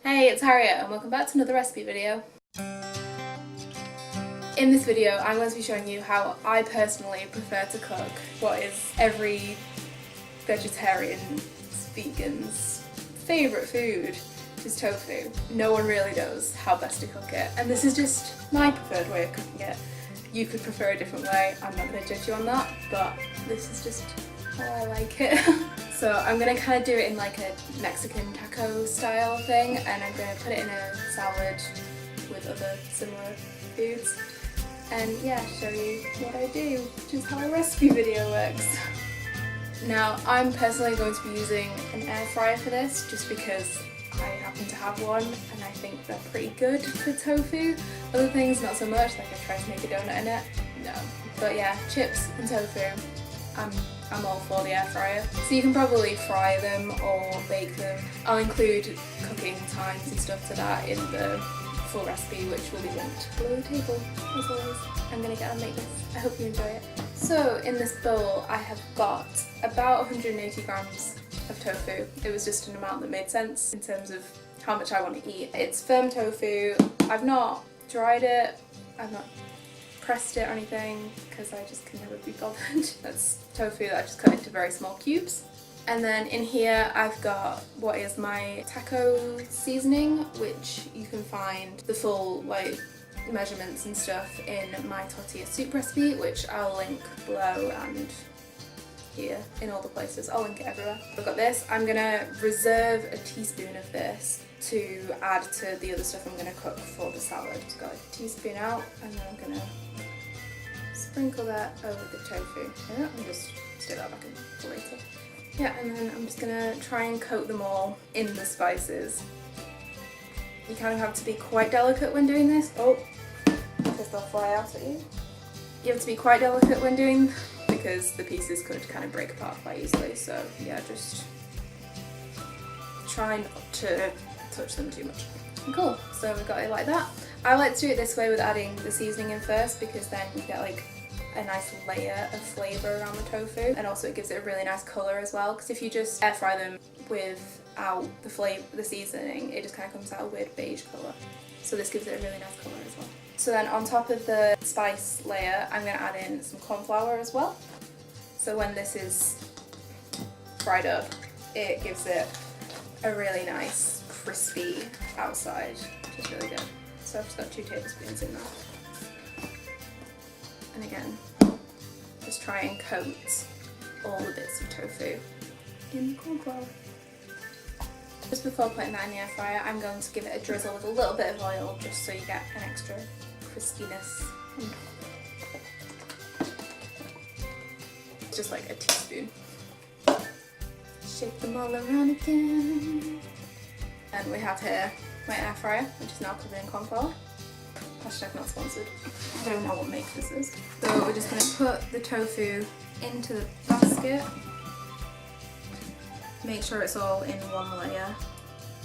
Hey, it's FRYER and welcome back to another recipe video. In this video I'm going to be showing you how I personally prefer to cook what is every vegetarian's, vegan's favourite food, which is tofu. No one really knows how best to cook it, and this is just my preferred way of cooking it. You could prefer a different way, I'm not going to judge you on that, but this is just how I like it. So I'm going to kind of do it in like a Mexican taco style thing, and I'm going to put it in a salad with other similar foods and yeah, show you what I do, which is how a recipe video works. Now I'm personally going to be using an air fryer for this just because I happen to have one and I think they're pretty good for tofu. Other things not so much, like I tried to make a donut in it, no. But yeah, chips and tofu, I'm all for the air fryer. So you can probably fry them or bake them. I'll include cooking times and stuff to that in the full recipe, which will be linked below the table, as always. I'm gonna get on and make this. I hope you enjoy it. So in this bowl I have got about 180 grams of tofu. It was just an amount that made sense in terms of how much I want to eat. It's firm tofu. I've not dried it, I've not pressed it or anything because I just can never be bothered. That's tofu that I've just cut into very small cubes. And then in here I've got what is my taco seasoning, which you can find the full like measurements and stuff in my tortilla soup recipe, which I'll link below and here in all the places. I'll link it everywhere. I've got this. I'm gonna reserve a teaspoon of this to add to the other stuff I'm gonna cook for the salad. Just got like a teaspoon out, and then I'm gonna sprinkle that over the tofu. Yeah, and just stick that back in for later. Yeah, and then I'm just gonna try and coat them all in the spices. You kind of have to be quite delicate when doing this. Oh, because they'll fly out at you. You have to be quite delicate when doing, because the pieces could kind of break apart quite easily. So yeah, just try not to touch them too much. Cool, so we've got it like that. I like to do it this way with adding the seasoning in first, because then you get like a nice layer of flavour around the tofu, and also it gives it a really nice colour as well, because if you just air fry them without the seasoning, it just kind of comes out a weird beige colour. So this gives it a really nice colour as well. So then on top of the spice layer I'm going to add in some corn flour as well. So when this is fried up, it gives it a really nice crispy outside, which is really good. So I've just got 2 tablespoons in there. And again, just try and coat all the bits of tofu in the corn flour. Just before putting that in the air fryer, I'm going to give it a drizzle with a little bit of oil, just so you get an extra crispiness. Just like a teaspoon. Shake them all around again. And we have here my air fryer, which is now covered in corn flour. Hashtag not sponsored. I don't know what make this is. So we're just going to put the tofu into the basket. Make sure it's all in one layer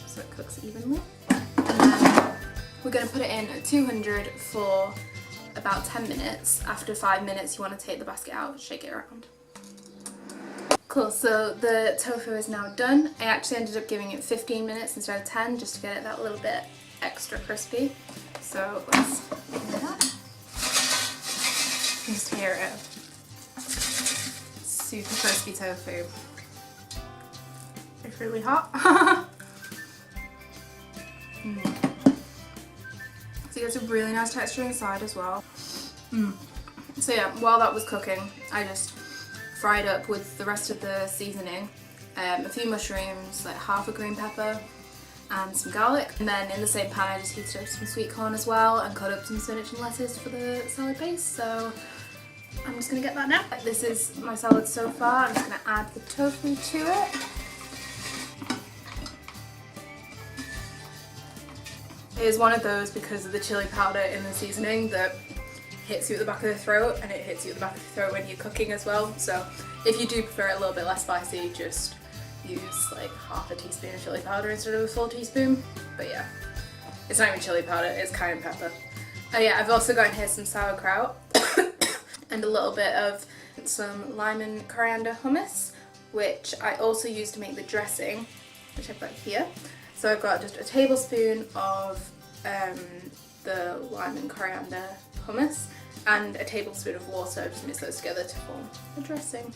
so it cooks evenly. And then we're going to put it in at 200 for about 10 minutes. After 5 minutes you want to take the basket out, shake it around. Cool, so the tofu is now done. I actually ended up giving it 15 minutes instead of 10 just to get it that little bit extra crispy. So let's do that. Just hear it. Super crispy tofu. It's really hot. So it gets a really nice texture inside as well. So yeah, while that was cooking, I just fried up with the rest of the seasoning, a few mushrooms, like half a green pepper, and some garlic. And then in the same pan I just heated up some sweet corn as well and cut up some spinach and lettuce for the salad base. So I'm just going to get that now. This is my salad so far. I'm just going to add the tofu to it. It is one of those, because of the chili powder in the seasoning, that hits you at the back of the throat, and it hits you at the back of the throat when you're cooking as well. So if you do prefer it a little bit less spicy, just use like half a teaspoon of chili powder instead of a full teaspoon. But yeah, it's not even chili powder, it's cayenne pepper. Oh yeah, I've also got in here some sauerkraut and a little bit of some lime and coriander hummus, which I also use to make the dressing, which I've got here. So I've got just a tablespoon of the lime and coriander hummus and a tablespoon of water. Just mix those together to form a dressing.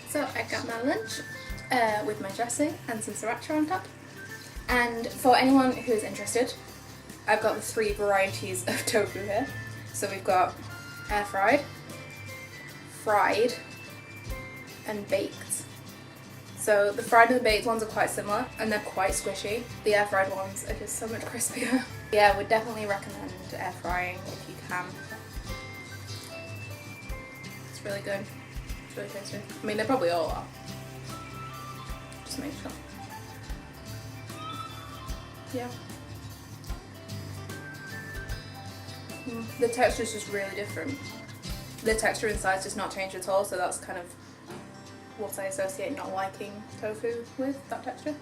So I got my lunch with my dressing and some sriracha on top. And for anyone who is interested, I've got the 3 varieties of tofu here. So we've got air fried, fried, and baked. So the fried and the baked ones are quite similar and they're quite squishy. The air fried ones are just so much crispier. Yeah, I would definitely recommend air frying if you can. It's really good. It's really tasty. I mean, they probably all are. Just make sure. Yeah. The texture is just really different. The texture inside does not change at all, so that's kind of what I associate not liking tofu with, that texture.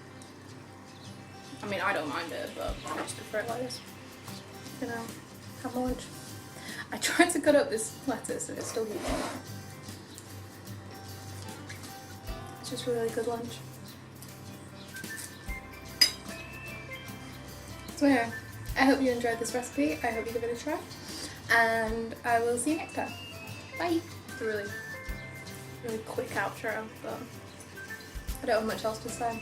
I mean, I don't mind it, but I just prefer it like this. You know, have my lunch. I tried to cut up this lettuce and it's still huge. It's just a really good lunch. So yeah, I hope you enjoyed this recipe. I hope you give it a try. And I will see you next time. Bye! It's a really quick outro, but I don't have much else to say.